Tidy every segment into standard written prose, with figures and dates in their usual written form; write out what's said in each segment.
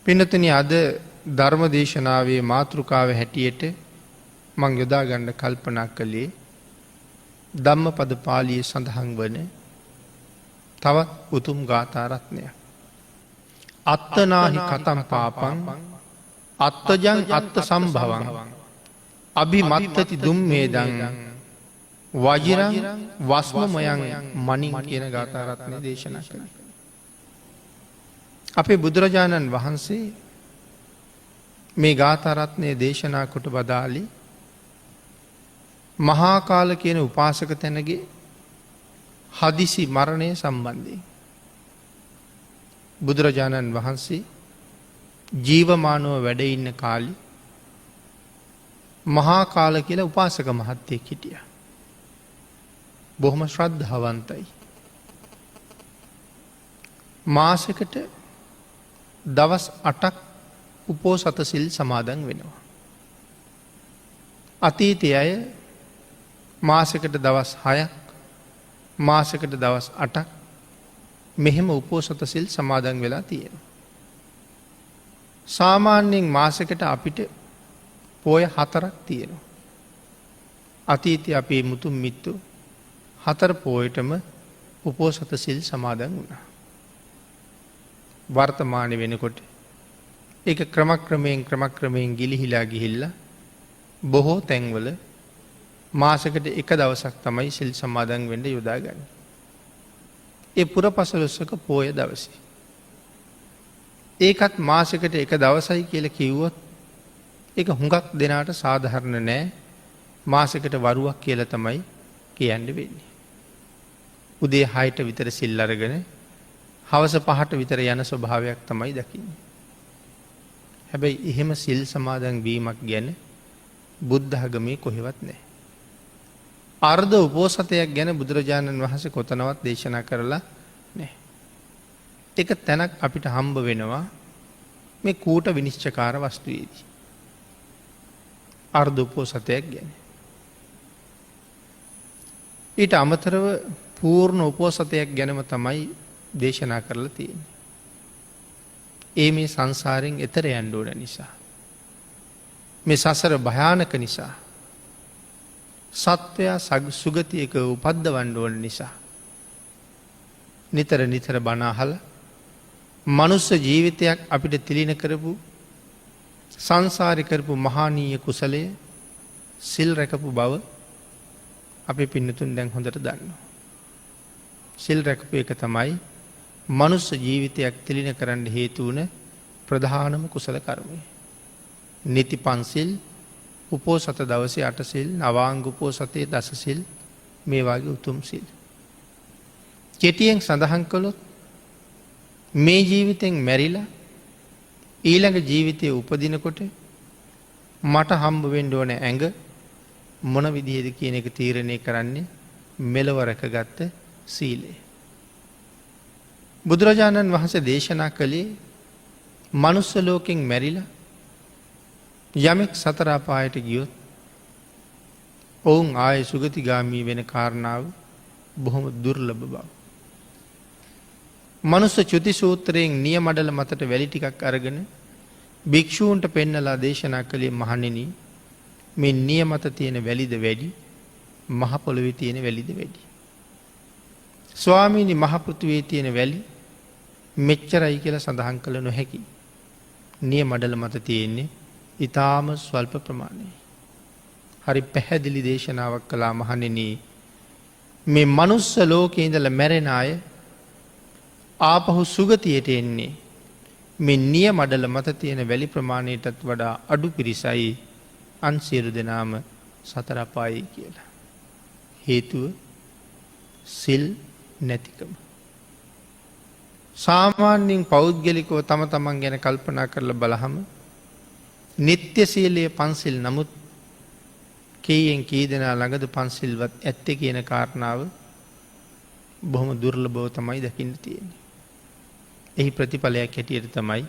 පින්නතුනි අද ධර්ම දේශනාවේ මාතෘකාව හැටියට මං යොදා ගන්න කල්පනා කළේ ධම්මපද පාළියේ සඳහන් වන තවත් උතුම් ගාථා රත්නයක්. අත්තනාහි කතම් පාපං අත්තජං අත්ත සම්භවං අභිමත්තති දුම්මේදං වජිරං වස්මමයන් මනින් කියන ගාථා රත්නය දේශනා කළා. අපේ බුදුරජාණන් වහන්සේ මේ ගාථා රත්නය දේශනා කොට වදාළේ මහා කාල කියන උපාසක තැනගේ හදිසි මරණය සම්බන්ධයෙන්. බුදුරජාණන් වහන්සේ ජීවමානව වැඩ ඉන්න කාලේ මහා කාල කියලා උපාසක මහත්තයෙක් හිටියා. බොහොම ශ්‍රද්ධාවන්තයි. මාසෙකට දවස් 8ක් උපෝසත සිල් සමාදන් වෙනවා. අතීතයේ අය මාසෙකට දවස් 6ක් මාසෙකට දවස් 8ක් මෙහෙම උපෝසත සිල් සමාදන් වෙලා තියෙනවා. සාමාන්‍යයෙන් මාසෙකට අපිට පෝය 4ක් තියෙනවා. අතීතයේ අපේ මුතුන් මිත්තෝ 4 පෝයටම උපෝසත සිල් සමාදන් වුණා. වර්තමානයේ වෙනකොට ඒක ක්‍රමක්‍රමයෙන් ගිලිහිලා ගිහිල්ලා බොහෝ තැන්වල මාසෙකට එක දවසක් තමයි සිල් සමාදන් වෙන්න යොදාගන්නේ. ඒ පුරපසළොස්වක පෝය දවසේ. ඒකත් මාසෙකට එක දවසයි කියලා කිව්වොත් ඒක හුඟක් දෙනාට සාධාරණ නෑ. මාසෙකට වරුවක් කියලා තමයි කියන්න වෙන්නේ. උදේ 6ට විතර සිල් අරගෙන හවස 5ට විතර යන ස්වභාවයක් තමයි දකින්නේ. හැබැයි එහෙම සිල් සමාදන් වීමක් ගැන බුද්ධ ආගමේ කොහෙවත් නැහැ. අර්ධ උපෝසතයක් ගැන බුදුරජාණන් වහන්සේ කොතනවත් දේශනා කරලා නැහැ. ඒක තැනක් අපිට හම්බ වෙනවා මේ කූට විනිශ්චයකාර වස්තුවේදී. අර්ධ උපෝසතයක් ගැන. ඊට අමතරව පූර්ණ උපෝසතයක් ගැනම තමයි දේශනා කරලා තියෙන්නේ. ඒ මේ සංසාරයෙන් එතර යන්න ඕන නිසා. මේ සසර භයානක නිසා. සත්වයා සුගතියක උපද්දවන්න ඕන නිසා. නිතර බණ අහලා මනුස්ස ජීවිතයක් අපිට තිලින කරපු සංසාරේ කරපු මහානීය කුසලයේ සිල් රැකපු බව අපේ පින්නතුන් දැන් හොඳට දන්නවා. සිල් රැකපු එක තමයි මනුස්ස ජීවිතයක් තිලින කරන්න හේතු වුණ ප්‍රධානම කුසල කර්මය. නිති පන්සිල්, උපෝසත දවසේ 8 සිල්, නවාංග උපෝසතේ 10 සිල්, මේ වගේ උතුම් සිල්. කෙටියෙන් සඳහන් කළොත් මේ ජීවිතෙන් මැරිලා ඊළඟ ජීවිතයේ උපදිනකොට මට හම්බ වෙන්න ඕන ඇඟ මොන විදිහේද කියන එක තීරණය කරන්නේ මෙලව රැකගත්ත සීලය. බුදුරජාණන් වහන්සේ දේශනා කළේ මනුස්ස ලෝකෙන් මැරිලා යමෙක් සතර අපායට ගියොත් ඔවුන් ආයේ සුගතිගාමී වෙන කාරණාව බොහොම දුර්ලභ බව. මනුස්ස චුති සූත්‍රයෙන් නියමඩල මතට වැලි ටිකක් අරගෙන භික්ෂූන්ට පෙන්නලා දේශනා කළේ මහණෙනි මේ නියමත තියෙන වැලිද වැඩි මහ පොළොවේ තියෙන වැලිද වැඩි. ස්වාමීනි මහ පෘථුවේ තියෙන වැලි මෙච්චරයි කියලා සඳහන් කළ නොහැකි. නියමඩල මත තියෙන්නේ ඊටාම ස්වල්ප ප්‍රමාණයයි. හරි පැහැදිලි දේශනාවක් කළා මහණෙනි මේ මනුස්ස ලෝකේ ඉඳලා මැරෙන අය ආපහු සුගතියට එන්නේ මේ නියමඩල මත තියෙන වැලි ප්‍රමාණයටත් වඩා අඩු පිරිසයි අන් සියලු දෙනාම සතර අපායයි කියලා. හේතුව සිල් නැතිකම. සාමාන්‍යයෙන් පෞද්ගලිකව තම තමන් ගැන කල්පනා කරලා බලහම නිත්‍ය සීලයේ පන්සිල් නමුත් කීයෙන් කී දෙනා ළඟද පන්සිල්වත් ඇත්තේ කියන කාරණාව බොහොම දුර්ලභව තමයි දකින්න තියෙන්නේ. එහි ප්‍රතිඵලයක් හැටියට තමයි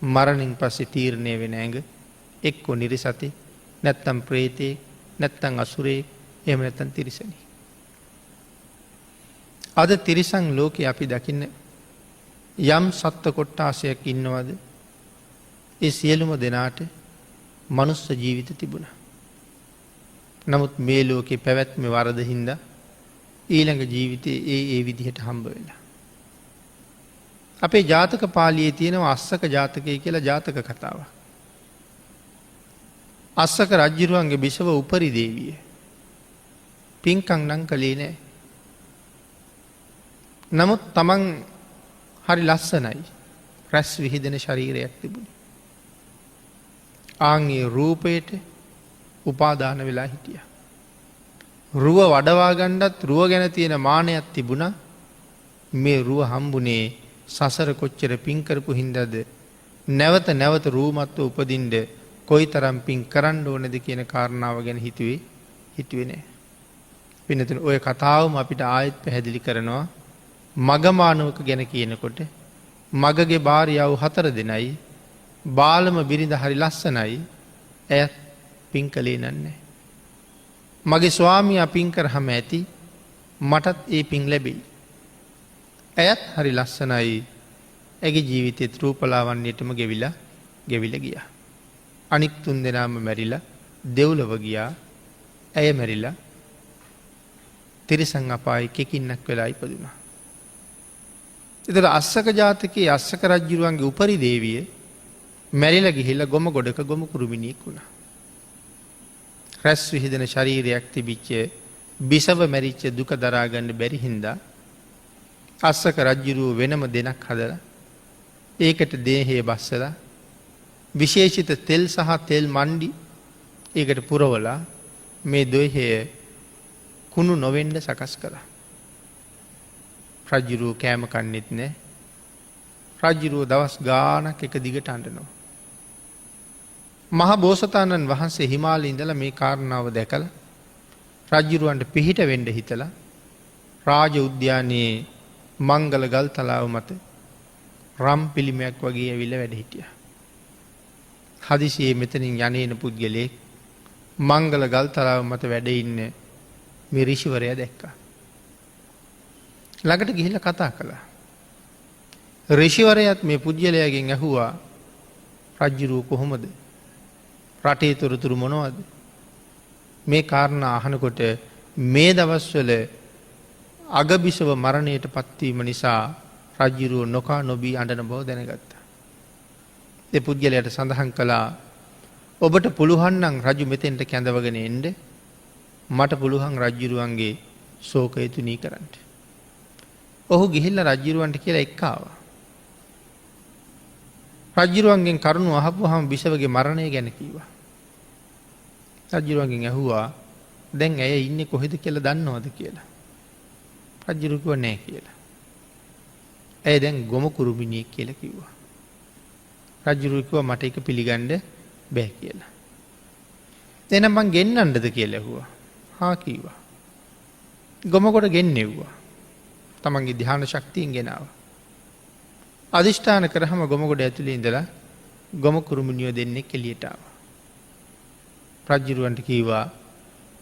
මරණින් පස්සේ තීරණය වෙන ඇඟ එක්ක නිරිසතේ නැත්තම් ප්‍රේතේ නැත්තම් අසුරේ එහෙම නැත්තම් තිරිසනි. අද තිරිසන් ලෝකේ අපි දකින්න යම් සත්ත්ව කොට්ටාසයක් ඉන්නවද ඒ සියලුම දෙනාට මනුස්ස ජීවිත තිබුණ. නමුත් මේ ලෝකෙ පැවැත්ම වරද හින්ද ඊළඟ ජීවිතය ඒ විදිහට හම්බ වෙලා. අපේ ජාතක පාලියේ තියෙනවා අස්සක ජාතකය කියලා ජාතක කතාව. අස්සක රජ්ජුරුවන්ගේ බිසව උපරි දේවිය. පින්කං නං කළේ නෑ. නමුත් තමන් හරි ලස්සනයි. රැස් විහිදෙන ශරීරයක් තිබුණ. ආන්ගේ රූපයට උපාදාන වෙලා හිටිය. රුව වඩවාගණ්ඩත් රුව ගැන තියෙන මානයක් තිබුණ මේ රුව හම්බුනේ සසර කොච්චර පින්කරපු හින්දද නැවත නැවත රූමත්ව උපදින්ට කොයි තරම් පින් කරන්න ඕනෙද කියන කාරණාව ගැන හිතුවේ නෑ. පිනතුන ඔය කතාවම අපිට ආයත් පැහැදිලි කරනවා මගමානුවක ගැන කියනකොට මගගේ භාරියාව 4 දෙනයි බාලම බිරිඳ හරි ලස්සනයි ඇයත් පින් කළේ නන්නේ. මගේ ස්වාමියා පින් කරහම ඇති මටත් ඒ පින් ලැබෙයි. ඇයත් හරි ලස්සනයි ඇගේ ජීවිතෙත් රූපලාවන්‍යයටම ගෙවිල ගිය. අනික් 3 දෙනාම මැරිලා දෙව්ලොව ගියා. ඇය මැරිලා තිරිසං අපායේ කෙකින්නක් වෙලා ඉපදුනා. එතකොට අස්සක ජාතකයේ අස්සක රජුරුවන්ගේ උපරි දේවිය මැරිලා ගිහිල්ලා ගොම ගොඩක ගොම කුරුමිනියෙක් වුණා. රැස් විහිදෙන ශරීරයක් තිබිච්ච බිසව මැරිච්ච දුක දරා ගන්න බැරි හින්දා අස්සක රජුරුව වෙනම දෙනක් හදලා ඒකට දේහය බස්සලා විශේෂිත තෙල් සහ තෙල් මණ්ඩි ඒකට පුරවලා මේ දෙහය කුණු නොවෙන්න සකස් කළා. රජ්ජුරුව කෑම කන්නෙත් නෑ. රජ්ජුරුව දවස් ගානක් එක දිගට අඬනවා. මහ බෝසතාණන් වහන්සේ හිමාලයේ ඉඳලා මේ කාරණාව දැකලා රජ්ජුරුවන්ට පිහිට වෙන්න හිතලා රාජ උද්‍යානයේ මංගල ගල් තලාව මත රම් පිළිමයක් වගේ ඇවිල්ලා වැඩ හිටියා. හදිසියේ මෙතනින් යන්නේන පුද්ගලයෙක් මංගල ගල් තලාව මත වැඩ ඉන්න මේ ඍෂිවරයා දැක්කා. ළඟට ගිහිල්ලා කතා කළා. ඍෂිවරයාත් මේ පුජ්‍යලයාගෙන් ඇහුවා රජ්ජුරුව කොහොමද? රටේ තොරතුරු මොනවද? මේ කාරණා අහනකොට මේ දවස්වල අගබිසව මරණයට පත්වීම නිසා රජ්ජුරුව නොකා නොබී අඬන බව දැනගත්තා. ඒ පුජ්‍යලයාට සඳහන් කළා ඔබට පුළුවන් නම් රජු මෙතෙන්ට කැඳවගෙන එන්න මට පුළුවන් රජ්ජුරුවන්ගේ ශෝකය තුනී කරන්න. ඔහු ගිහිල්ලා රජ්ජුරුවන්ට කියලා එක්කාවා. රජ්ජුරුවන්ගෙන් කරුණු අහපුවාම බිසවගේ මරණය ගැන කිව්වා. රජ්ජුරුවන්ගෙන් ඇහුවා දැන් ඇය ඉන්නේ කොහෙද කියලා දන්නවද කියලා. රජ්ජුරුව කිව්වා නෑ කියලා. ඇය දැන් ගොම කුරුමිනියෙක් කියලා කිව්වා. රජ්ජුරුව කිව්වා මට ඒක පිළිගන්න බෑ කියලා. එහෙනම් මං ගෙන්නන්නද කියලා ඇහුවා. හා කිව්වා. ගොම කොට ගෙන්නෙව්වා. තමන්ගේ ධ්‍යාන ශක්තියෙන් ගෙනාවා. අදිෂ්ඨාන කරාම ගොම කොට ඇතුලේ ඉඳලා ගොම කුරුමිනියෝ දෙන්නෙක් එළියට ආවා. රජ්ජුරුවන්ට කිව්වා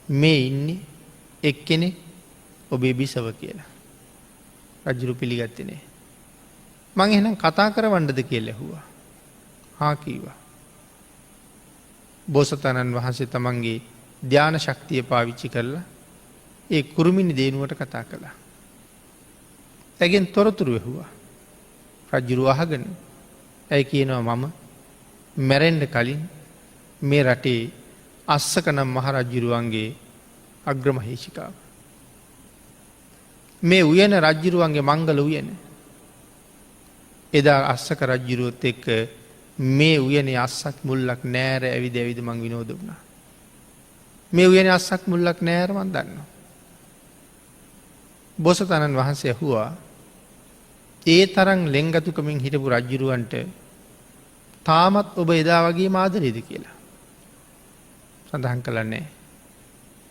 මේ ඉන්නේ එක්කෙනෙක් ඔබේ බිසව කියලා. රජ්ජුරුව පිළිගත්තේ නෑ. මං එහෙනම් කතා කරවන්නද කියලා ඇහුවා. හා කිව්වා. බෝසතාණන් වහන්සේ තමන්ගේ ධ්‍යාන ශක්තිය පාවිච්චි කරලා ඒ කුරුමිනි දේනුවට කතා කළා. ඇගෙන් තොරතුරු ඇහුවා. රජ්ජුරුව අහගෙන ඇයි කියනවා මම මැරෙන්න කලින් මේ රටේ අස්සක නම් මහ රජ්ජුරුවන්ගේ අග්‍රමහේෂිකාව. මේ උයන රජ්ජුරුවන්ගේ මංගල උයන. එදා අස්සක රජ්ජුරුවත් එක්ක මේ උයනේ අස්සක් මුල්ලක් නෑර ඇවිද ඇවිද මං විනෝද වුණා. මේ උයනේ අස්සක් මුල්ලක් නෑර මං දන්නවා. බෝසතාණන් වහන්සේ ඇහුවා ඒ තරම් ලෙන්ගතුකමින් හිටපු රජ්ජුරුවන්ට තාමත් ඔබ එදා වගේ ආදරේද කියලා. සඳහන් කළා නෑ.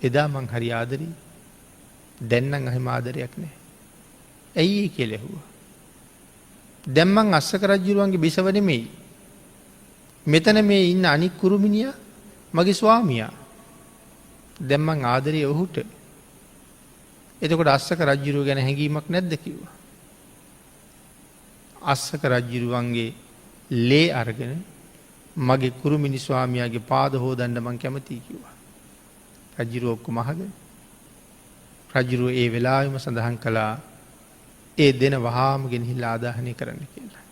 එදා මං හරි ආදරේ. දැන් නම් එහෙම ආදරයක් නෑ. ඇයි ඒ කියලා ඇහුවා. දැන් මං අස්සක රජ්ජුරුවන්ගේ බිසව නෙමෙයි. මෙතන මේ ඉන්න අනික් කුරුමිනියා මගේ ස්වාමියා. දැන් මං ආදරේ ඔහුට. එතකොට අස්සක රජ්ජුරුව ගැන හැඟීමක් නැද්ද කිව්වා. අස්සක රජ්ජුරුවන්ගේ ලේ අරගෙන මගේ කුරුමිනි ස්වාමියාගේ පාද හෝදන්න මං කැමතියි කිව්වා. රජ්ජුරුවෝ ඔක්කොම අහගෙන රජ්ජුරුවෝ ඒ වෙලාවෙම සඳහන් කළා ඒ දෙන වහාම ගෙනහිල්ලා ආදාහනය කරන්න කියලා.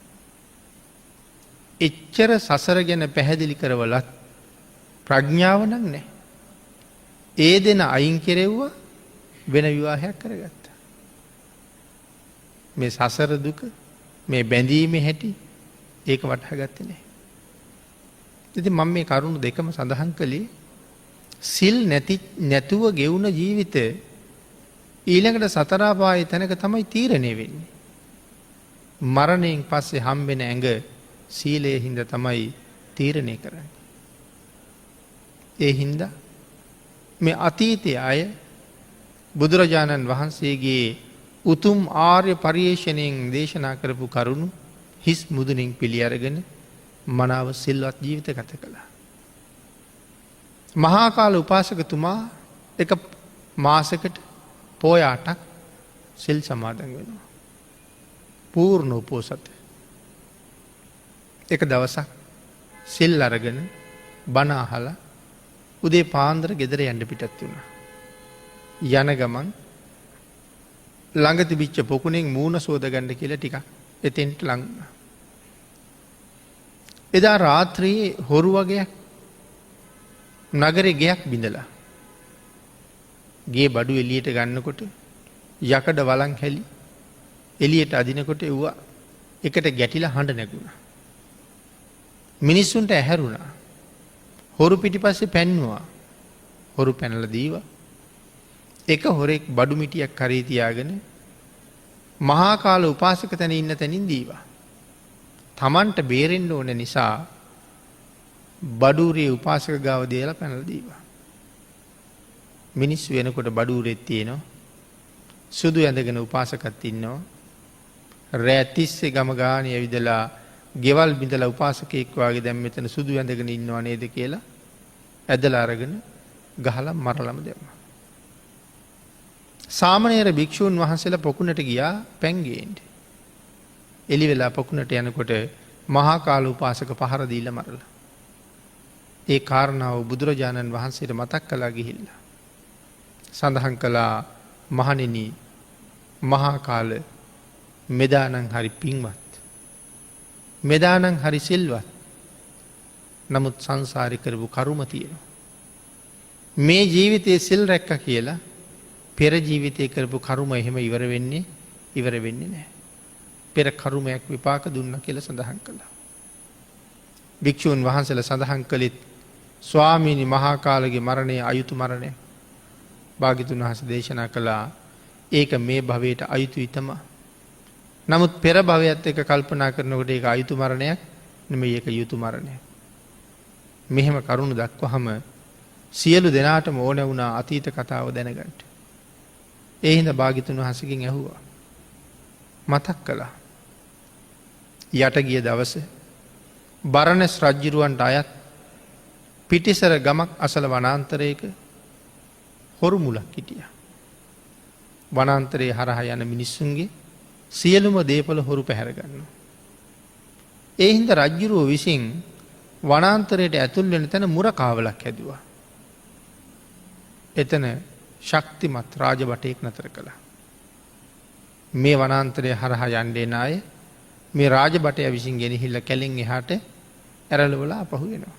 එච්චර සසර ගැන පැහැදිලි කරවලත් ප්‍රඥාව නම් නැහැ. ඒ දෙන අයින් කෙරෙව්වා වෙන විවාහයක් කරගත්තා. මේ සසර දුක මේ බැඳීමේ හැටි ඒක වටහා ගත්තේ නැහැ. ඉතින් මම මේ කරුණු දෙකම සඳහන් කළේ සිල් නැතුව ගෙවුන ජීවිතය ඊළඟට සතර අපායේ තැනක තමයි තීරණය වෙන්නේ. මරණයෙන් පස්සේ හම්බෙන ඇඟ සීලයේ හින්දා තමයි තීරණය කරන්නේ. ඒ හින්දා මේ අතීතයේ අය බුදුරජාණන් වහන්සේගේ උතුම් ආර්ය පරිශ්‍රණයෙන් දේශනා කරපු කරුණු හිස් මුදුනින් පිළි අරගෙන මනාව සිල්වත් ජීවිත ගත කළා. මහා කාල උපාසකතුමා එක මාසයකට පෝය 8ක් සිල් සමාදන් වෙනවා. පූර්ණ උපෝසත. එක දවසක් සිල් අරගෙන බණ අහලා උදේ පාන්දර ගෙදර යන්න පිටත් වුණා. යන ගමන් ළඟ තිබිච්ච පොකුණෙන් මූණ සෝදගන්න කියලා ටිකක් එතෙන්ට ලං වුණා. එදා රාත්‍රියේ හොරු වගේක් නගරේ ගෙයක් බිඳලා ගේ බඩු එළියට ගන්නකොට යකඩ වලං හැලි එළියට අදිනකොට එව්වා එකට ගැටිලා හඬ නැගුණා. මිනිස්සුන්ට ඇහැරුණා. හොරු පිටිපස්සේ පැන්නුවා. හොරු පැනලා දීවා. එක හොරෙක් බඩු මිටියක් කරේ තියාගෙන මහා කාල උපාසක තැන ඉන්න තැනින් දීවා. තමන්ට බේරෙන්න ඕන නිසා බඩූරේ උපාසක ගාව දේලා පැනලා දීවා. මිනිස්සු වෙනකොට බඩූරෙත් තියෙනවා. සුදු ඇඳගෙන උපාසකත් ඉන්නවා. රෑ තිස්සේ ගම ගානේ ඇවිදලා ගෙවල් බිඳලා උපාසකෙක් වාගේ දැන් මෙතන සුදු ඇඳගෙන ඉන්නව නේද කියලා ඇදලා අරගෙන ගහලා මරලම දැම්මා. සාමණේර භික්ෂූන් වහන්සේලා පොකුණට ගියා පැන් ගේන්න. එළි වෙලා පොකුණට යනකොට මහා කාල උපාසක පහර දීලා මරලා. ඒ කාරණාව බුදුරජාණන් වහන්සේට මතක් කළා ගිහිල්ලා. සඳහන් කළා මහණෙනි මහා කාල මෙදානම් හරි පින්වත්. මෙදානම් හරි සිල්වත්. නමුත් සංසාරේ කරපු කර්ම තියෙනවා. මේ ජීවිතයේ සිල් රැක්ක කියලා පෙර ජීවිතේ කරපු කර්ම එහෙම ඉවර වෙන්නේ නැහැ. පෙර කර්මයක් විපාක දුන්නා කියලා සඳහන් කළා. භික්ෂුන් වහන්සේලා සඳහන් කළේ ස්වාමීනි මහා කාලගේ මරණය අයුතු මරණය. භාග්‍යතුන් වහන්සේ දේශනා කළා ඒක මේ භවයට අයුතුයි තමයි. නමුත් පෙර භවයත් එක්ක කල්පනා කරනකොට ඒක අයුතු මරණයක් නෙමෙයි ඒක යුතු මරණයක්. මෙහෙම කරුණු දක්වහම සියලු දෙනාටම ඕන වුණා අතීත කතාව දැනගන්න. ඒ හින්දා භාග්‍යතුන් වහන්සේගෙන් ඇහුවා. මතක් කළා. යට ගිය දවසේ බරණැස් රජුරවන්ට අයත් පිටිසර ගමක් අසල වනාන්තරයක හොරු මුලක් හිටියා. වනාන්තරයේ හරහා යන මිනිස්සුන්ගේ සියලුම දේපල හොරු පැහැර ගන්නවා. ඒ හින්දා රජුරෝ විසින් වනාන්තරයට ඇතුල් වෙන තැන මුර කාවලක් හැදුවා. එතන ශක්තිමත් රාජබටයෙක් නතර කළා. මේ වනාන්තරය හරහා යන්නේ නාය මේ රාජබටය විසින් ගෙනහිල්ලා කැලෙන් එහාට ඇරලවලා අපහු වෙනවා.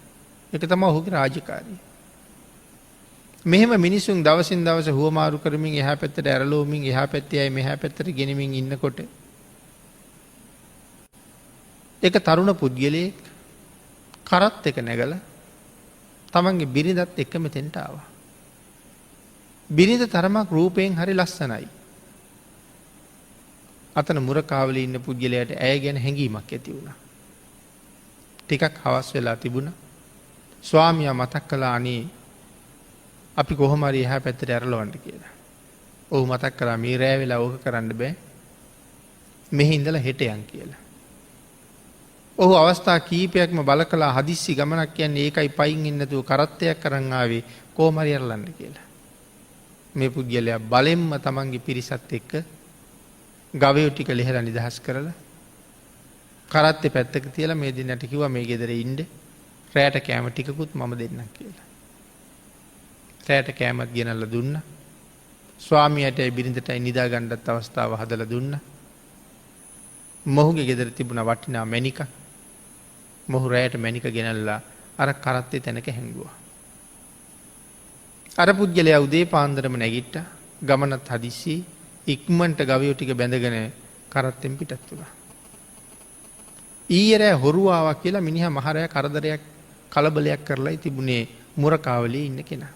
ඒක තමයි ඔහුගේ රාජකාරිය. මෙහෙම මිනිසුන් දවසින් දවස හුවමාරු කරමින් එහා පැත්තට ඇරලෝමින් එහා පැත්තේ අය මෙහා පැත්තට ගෙනමින් ඉන්නකොට එක තරුණ පුද්ගලයෙක් කරත් එක නැගලා තමන්ගේ බිරිඳත් එක්ක මෙතෙන්ට ආවා. බිරිඳ තරමක් රූපයෙන් හරි ලස්සනයි. අතන මුරකාවලේ ඉන්න පුද්ගලයාට ඇය ගැන හැඟීමක් ඇති වුණා. ටිකක් හවස් වෙලා තිබුණා. ස්වාමියා මතක් කළා අනේ අපි කොහොම හරි එහා පැත්තට ඇරලවන්න කියලා. ඔහු මතක් කළා මේ රෑ වෙලා ඕක කරන්න බෑ. මෙහි ඉඳලා හෙට යන් කියලා. ඔහු අවස්ථා කීපයක්ම බල කළා හදිස්සි ගමනක් යන්නේ ඒකයි පයින් ඉන්න නැතුව කරත්තයක් අරන් ආවේ කොහොම හරි ඇරලන්න කියලා. මේ පුද්ගලයා බලෙන්ම තමන්ගේ පිරිසත් එක්ක ගවයෝ ටික ලෙහලා නිදහස් කරලා කරත්තේ පැත්තක තියලා මේ දිනට කිව්වා මේ ගෙදර ඉන්න රෑට කෑම ටිකකුත් මම දෙන්නම් කියලා. රෑට කෑමත් ගෙනල්ල දුන්න. ස්වාමියයටයි බිරිඳටයි නිදා ගණ්ඩත් අවස්ථාව හදල දුන්න. මොහුගේ ගෙදර තිබුණ වටිනා මැනික මොහු රෑට මැනික ගෙනල්ලා අර කරත්තේ තැනක හැංගුවා. අර පුද්ගලයා උදේ පාන්දරම නැගිට්ට ගමනත් හදිස්සි ඉක්මන්ට ගවයෝ ටික බැඳගෙන කරත්තෙන් පිටත් තුළා. ඊරෑ හොරුවාවක් කියලා මිනිහ මහරය කරදරයක් කලබලයක් කරලා තිබුණේ මුරකාවලේ ඉන්න කෙනා.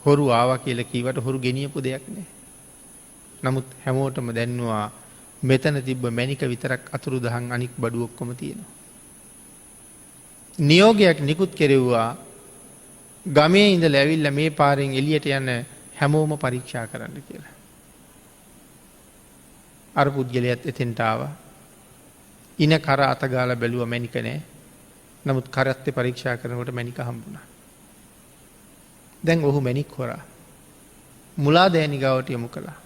හොරු ආව කියල කීවට හොරු ගෙනියපු දෙයක් නෑ. නමුත් හැමෝටම දැන්නවා මෙතන තිබ්බ මැනික විතරක් අතුරු දහන් අනික් බඩු ඔක්කොම තියෙනවා. නියෝගයක් නිකුත් කෙරෙව්වා ගමේ ඉඳ ලැවිල්ල මේ පාරෙන් එලියට යන්න හැමෝම පරීක්ෂා කරන්න කියලා. අර පුද්ගලයත් එතෙන්ටාව ඉන කර අතගාල බැලුව මැනික නෑ. නමුත් කරත්තේ පරීක්ෂා කරනකොට මැනික හම්බුණා. දැන් ඔහු මැනික් හොරා මුලා දෑනි ගවට යොමු කළා.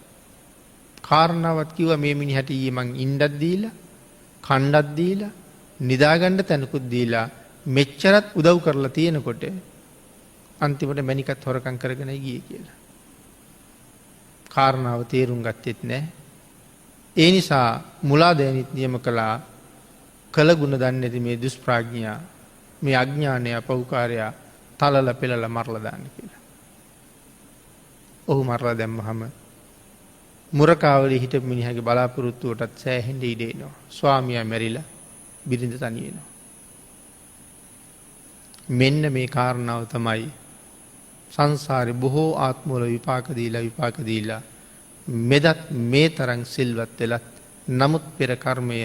කාරණාවත් කිව මේ මිනිහට ඊයේ මං ඉන්ඩත් දීලා කණ්ඩත් දීලා නිදාගණ්ඩ තැනකුත් දීලා මෙච්චරත් උදව් කරලා තියෙනකොට අන්තිමට මැනිකත් හොරකං කරගෙන ගිය කියලා. කාරණාව තේරුම් ගත්තෙත් නෑ. ඒ නිසා මුලා දෑනිත් නියම කළා කළ ගුණ දන්න ඇති මේ දුෂ්ප්‍රාඥා මේ අඥ්ඥානය පවුකාරයා තලල පෙළල මරලදාන්න කියලා. ඔහු මරලා දැම්ම හම මුරකාවල හිට මිනිහගේ බලාපොරොත්තුවටත් සෑහෙන්ඩ ඉඩේනවා. ස්වාමියයා මැරිලා බිරිඳ තනියෙනවා. මෙන්න මේ කාරණාව තමයි සංසාරය බොහෝ ආත්මෝල විපාකදීලා මෙදත් මේ තරං සිල්වත් වෙලත් නමුත් පෙර කර්මය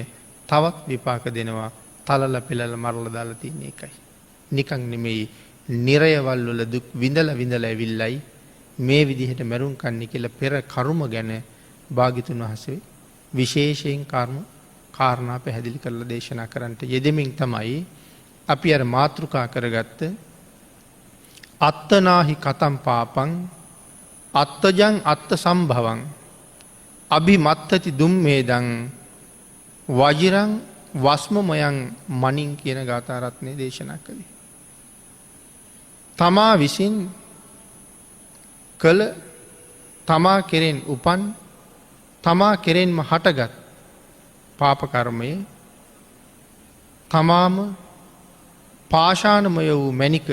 තවත් විපාක දෙනවා තලල පෙළල මරල දාලා තින්නේ එකයි. නිකං නෙමෙයි නිරයවල්වල දුක් විඳල ඇවිල්ලයි මේ විදිහට මැරුම් කන්නේ කියල පෙර කරුම ගැන භාගිතුන් වහසේ විශේෂයෙන් කාරණා පැහැදිලි කරලා දේශනා කරන්නට යෙදමින් තමයි අපි අර මාතෘකා කරගත්ත අත්තනාහි කතම් පාපං අත්තජං අත්ත සම්භවන් අභිමත්තති දුම්මේදං වජිරං වස්මමයන් මනින් කියන ගාථාරත්නය දේශනා කළේ. තමා විසින් කළ තමා කෙරෙන් උපන් තමා කෙරෙන්ම හටගත් පාපකර්මය තමාම පාෂාණමය වූ මැනික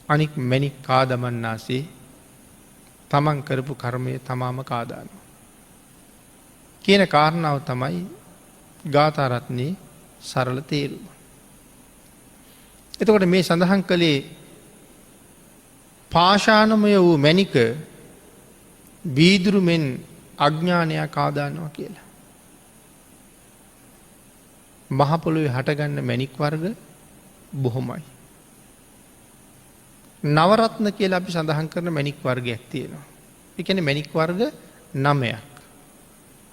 අනික් මැනික් කාදමන්නාසේ තමන් කරපු කර්මය තමාම කාදාන. කියන කාරණාව තමයි ගාථාරත්නයේ සරල තේරුම. එතකොට මේ සඳහන් කළේ පාෂාණමය වූ මැනික බීදුරුමෙන් අඥ්ඥානයක් කාදානවා කියලා. මහපොළොවේ හටගන්න මැනික් වර්ග බොහොමයි. නවරත්න කියලා අපි සඳහන් කරන මැනික් වර්ගයක් තියෙනවා. එකන මැනික් වර්ග 9ක්.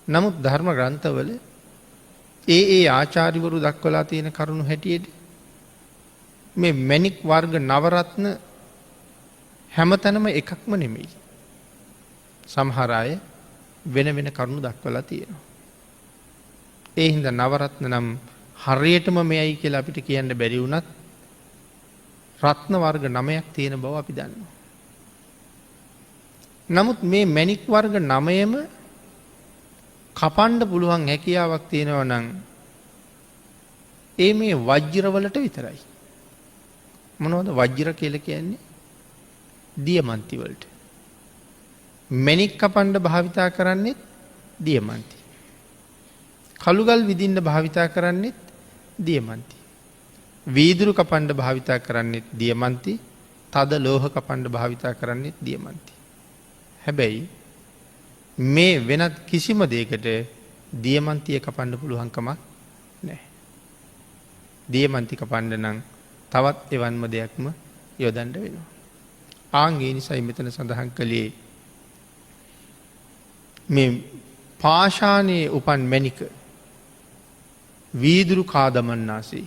නමුත් ධර්ම ග්‍රන්ථවල ඒ ආචාරිවරු දක්වලා තියෙන කරුණු හැටියට මේ මැනික් වර්ග නවරත්න හැමතැනම එකක්ම නෙමෙයි. සමහර අය වෙන වෙන කරුණු දක්වලා තියෙනවා. ඒ හින්දා නවරත්න නම් හරියටම මෙයයි කියලා අපිට කියන්න බැරි වුණත් රත්න වර්ග 9ක් තියෙන බව අපි දන්නවා. නමුත් මේ මැණික් වර්ග 9ම කපන්න පුළුවන් හැකියාවක් තියෙනවා නම් ඒ මේ වජ්‍රවලට විතරයි. මොනවද වජ්‍ර කියලා කියන්නේ? දියමන්ති වලට. මැණික් කපන්න භාවිතා කරන්නේ දියමන්ති. කළුගල් විදින්න භාවිතා කරන්නේ දියමන්ති. වීදුරු කපන්න භාවිතා කරන්නේ දියමන්ති. තද ලෝහ කපන්න භාවිතා කරන්නේ දියමන්ති. හැබැයි මේ වෙනත් කිසිම දෙයකට දියමන්තිය කපන්න පුළුවන්කමක් නැහැ. දියමන්ති කපන්න නම් තවත් එවන්ම දෙයක්ම යොදන්න වෙනවා. ආන්ගේ නිසයි මෙතන සඳහන් කළේ මේ පාෂාණයේ උපන් මැණික වීදුරු කාදමන්නාසේ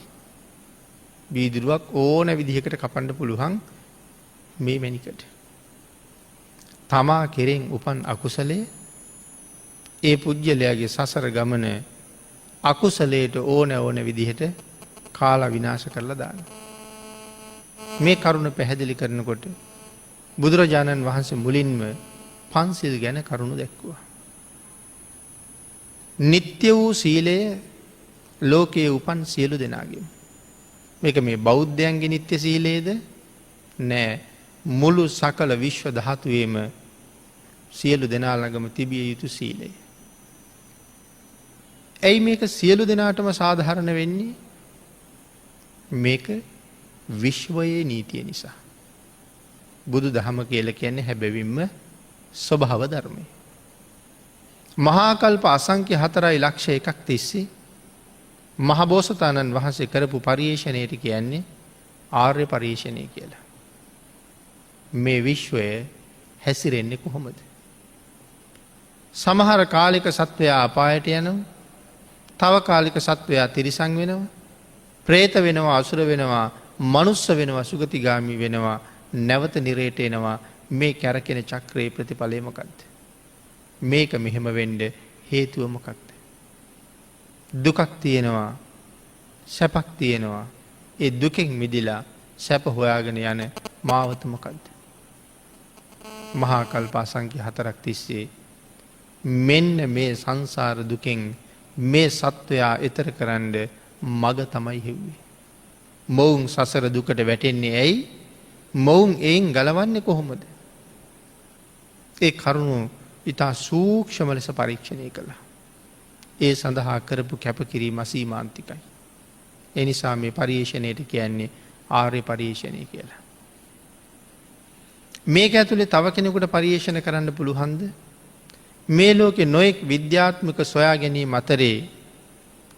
වීදුරුවක් ඕන විදිහකට කපන්න පුළුවන් මේ මැණිකට. තමා කෙරෙන් උපන් අකුසලයේ ඒ පුජ්‍යලයාගේ සසර ගමන අකුසලයට ඕන විදිහට කාලා විනාශ කරලා දාන. මේ කරුණ පැහැදිලි කරනකොට බුදුරජාණන් වහන්සේ මුලින්ම පන්සිල් ගැන කරුණු දැක්වුවා. නිත්‍ය වූ සීලය ලෝකයේ උපන් සියලු දෙනාගේම. මේක මේ බෞද්ධයන්ගේ නිත්‍ය සීලයේද නෑ, මුළු සකල විශ්ව ධාතුවේම සියලු දෙනා ළඟම තිබිය යුතු සීලය. ඇයි මේක සියලු දෙනාටම සාධාරණ වෙන්නේ? මේක විශ්වයේ නීතිය නිසා. බුදු දහම කියල කියන්නේ හැබැවින්ම ස්වභාව ධර්මය. මහාකල්ප අසංක්‍ය 4.1 තිස්සේ මහබෝසතාණන් වහන්සේ කරපු පර්යේෂණයට කියන්නේ ආර්ය පර්යේෂණය කියලා. මේ විශ්වය හැසිරෙන්නේ කොහොමද? සමහර කාලික සත්වයා අපායට යනවා, තව කාලික සත්වයා තිරිසන් වෙනවා, ප්‍රේත වෙනවා, අසුර වෙනවා, මනුස්ස වෙනවා, සුගතිගාමි වෙනවා, නැවත නිරේට එනවා. මේ කැරකෙන චක්‍රයේ ප්‍රතිඵලය මොකක්ද? මේක මෙහෙම වෙන්න හේතුව මොකක්ද? දුකක් තියෙනවා, සැපක් තියෙනවා. ඒ දුකෙන් මිදිලා සැප හොයාගෙන යන මාවත මොකක්ද? මහා කල්ප අසංඛ්‍ය 4ක් තිස්සේ මෙන්න මේ සංසාර දුකෙන් මේ සත්වයා එතර කරන්න මග තමයි හෙව්වේ. මොවුන් සසර දුකට වැටෙන්නේ ඇයි? මොවුන් එයින් ගලවන්නේ කොහොමද? ඒ කරුණු ඉතා සූක්ෂම ලෙස පරීක්ෂණය කළා. ඒ සඳහා කරපු කැපකිරීම අසීමාන්තිකයි. ඒ නිසා මේ පර්යේෂණයට කියන්නේ ආර්ය පර්යේෂණය කියලා. මේක ඇතුලේ තව කෙනෙකුට පර්යේෂණ කරන්න පුළුවන්ද? මේ ලෝකේ නොයෙක් විද්‍යාත්මක සොයා ගැනීම අතරේ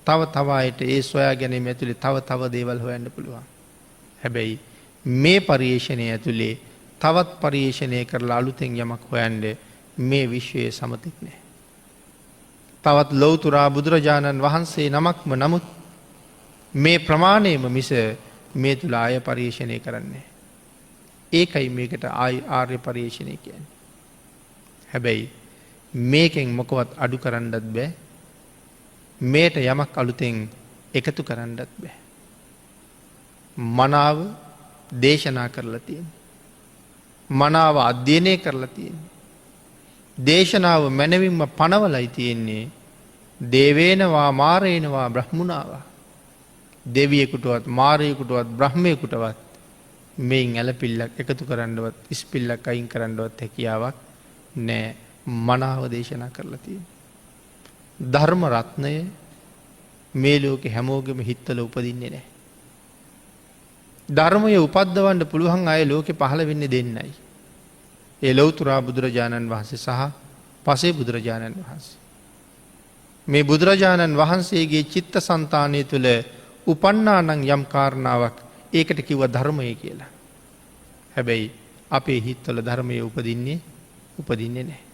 තව තව අයට ඒ සොයා ගැනීම ඇතුලේ තව දේවල් හොයන්න පුළුවන්. හැබැයි මේ පර්යේෂණය ඇතුලේ තවත් පර්යේෂණය කරලා අලුතෙන් යමක් හොයන්න මේ විශ්වයේ සමතෙක් නැහැ. තවත් ලෞතුරා බුදුරජාණන් වහන්සේ නමක්ම නමුත් මේ ප්‍රමාණයම මිස මේ තුල ආය පර්යේෂණය කරන්නේ. ඒකයි මේකට ආර්ය පර්යේෂණය කියන්නේ. හැබැයි මේකෙන් මොකවත් අඩු කරන්නත් බෑ. මේට යමක් අලුතෙන් එකතු කරන්නත් බෑ. මනාව දේශනා කරලා තියෙන්නේ. මනාව අධ්‍යයනය කරලා තියෙන්නේ. දේශනාව මනවින්ම පනවලයි තියෙන්නේ. දේවේනවා මාරේනවා බ්‍රහ්මුණාවා. දෙවියෙකුටවත් මාරයෙකුටවත් බ්‍රහ්මයෙකුටවත් මේන් ඇලපිල්ලක් එකතු කරන්නවත් ඉස්පිල්ලක් අයින් කරන්නවත් හැකියාවක් නෑ. මනාව දේශනා කරලා තියෙන්නේ. ධර්ම රත්නය මේ ලෝකේ හැමෝගෙම හිතවල උපදින්නේ නැහැ. ධර්මය උපද්දවන්න පුළුවන් අය ලෝකේ පහළ වෙන්නේ දෙන්නයි. ඒ ලෞතුරා බුදුරජාණන් වහන්සේ සහ පසේ බුදුරජාණන් වහන්සේ. මේ බුදුරජාණන් වහන්සේගේ චිත්තසංතානය තුළ උපන්නා නම් යම් කාරණාවක් ඒකට කිව්ව ධර්මය කියලා. හැබැයි අපේ හිතවල ධර්මය උපදින්නේ නැහැ.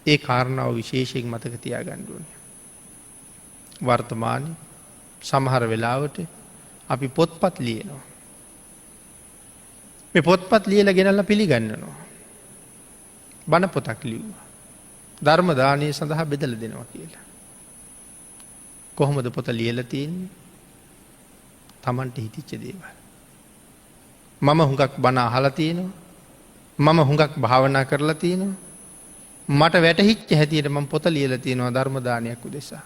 ඒ කාරණාව විශේෂයෙන් මතක තියාගන්න ඕනේ. වර්තමානයේ සමහර වෙලාවට අපි පොත්පත් ලියනවා. මේ පොත්පත් ලියලා ගෙනල්ලා පිළිගන්නනවා. බණ පොතක් ලියුවා. ධර්ම දානය සඳහා බෙදලා දෙනවා කියලා. කොහොමද පොත ලියලා තියෙන්නේ? Tamanට හිතිච්ච දේවල්. මම හුඟක් බණ අහලා තියෙනවා. මම හුඟක් භාවනා කරලා තියෙනවා. මට වැටහිච්ච හැටියට මම පොත ලියලා තියෙනවා ධර්ම දානයක් උදෙසා.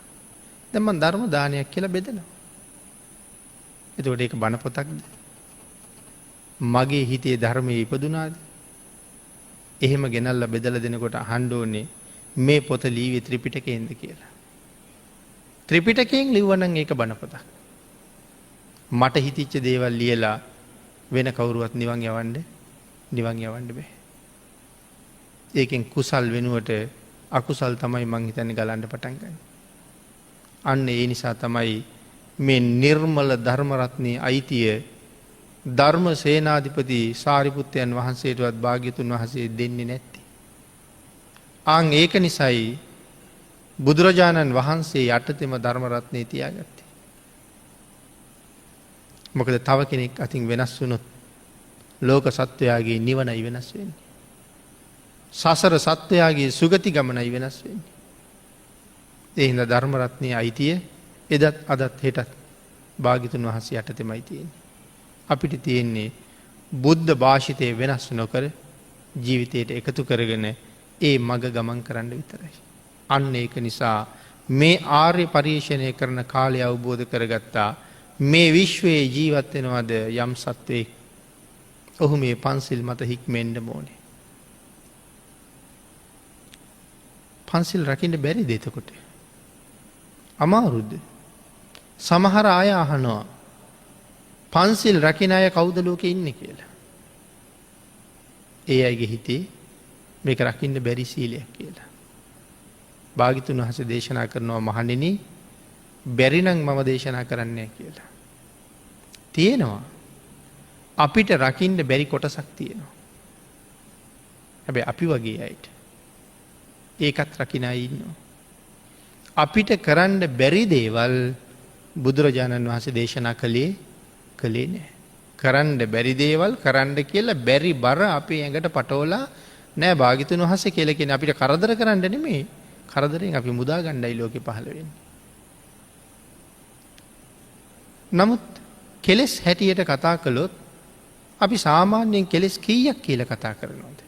දැන් මම ධර්ම දානයක් කියලා බෙදනවා. එතකොට ඒක බණ පොතක්ද? මගේ හිතේ ධර්මයේ ඉපදුනාද? එහෙම ගෙනල්ලා බෙදලා දෙනකොට අහන්න ඕනේ මේ පොත ලියුවේ ත්‍රිපිටකයෙන්ද කියලා. ත්‍රිපිටකයෙන් ලිව්වනම් ඒක බණ පොතක්. මට හිතිච්ච දේවල් ලියලා වෙන කවුරුවත් නිවන් යවන්න බෑ. ඒකෙන් කුසල් වෙනුවට අකුසල් තමයි මං හිතන්නේ ගලන්න පටන් ගන්නේ. අන්න ඒ නිසා තමයි මේ නිර්මල ධර්ම රත්නයේ අයිතිය ධර්ම සේනාධිපති සාරිපුත්තයන් වහන්සේටවත් භාග්‍යතුන් වහන්සේ දෙන්නේ නැත්තේ. ආන් ඒක නිසායි බුදුරජාණන් වහන්සේ යටතේම ධර්ම රත්නය තියාගත්තේ. මොකද තව කෙනෙක් අතින් වෙනස් වුණොත් ලෝක සත්වයාගේ නිවනයි වෙනස් වෙන්නේ. සසර සත්වයාගේ සුගති ගමනයි වෙනස් වෙන්නේ. එහින්ද ධර්මරත්නය අයිතිය එදත් අදත් හෙටත් භාගිතුන් වහන්සේ යටතෙමයි තියෙන්නේ. අපිට තියෙන්නේ බුද්ධ භාෂිතය වෙනස් නොකර ජීවිතයට එකතු කරගෙන ඒ මග ගමන් කරන්න විතරයි. අන්න ඒක නිසා මේ ආර්ය පරීක්ෂණය කරන කාලය අවබෝධ කරගත්තා මේ විශ්වයේ ජීවත්වෙනවද යම් සත්වයෙක් ඔහු මේ පන්සිල් මත හික්මෙන්ඩ මෝනේ. පන්සිල් රකින්න බැරි දෙතකොට. අමාරුද්ධ. සමහර අය අහනවා පන්සිල් රකින අය කවුද ලෝකෙ ඉන්න කියලා. ඒ අයගේ හිතේ මේක රකින්න බැරි සීලයක් කියලා. භාගිතුන් වහස දේශනා කරනවා මහණෙනි බැරිනං මම දේශනා කරන්නේ කියලා. තියෙනවා. අපිට රකින්න බැරි කොටසක් තියෙනවා. හැබැයි අපි වගේ අයට ඒකත් රකින්න ඉන්නවා. අපිට කරන්න බැරි දේවල් බුදුරජාණන් වහන්සේ දේශනා කළේ නෑ. කරන්න බැරි දේවල් කරන්න කියලා බැරි බර අපේ ඇඟට පටෝලා නෑ භාගිතුන් වහන්සේ කියලා කියන අපිට කරදර කරන්න නෙමේ කරදරෙන් අපි මුදා ගණ්ඩයි ලෝකෙ පහළ වෙන්නේ. නමුත් කෙලෙස් හැටියට කතා කළොත් අපි සාමාන්‍යයෙන් කෙලෙස් කීයක් කියලා කතා කරනවද?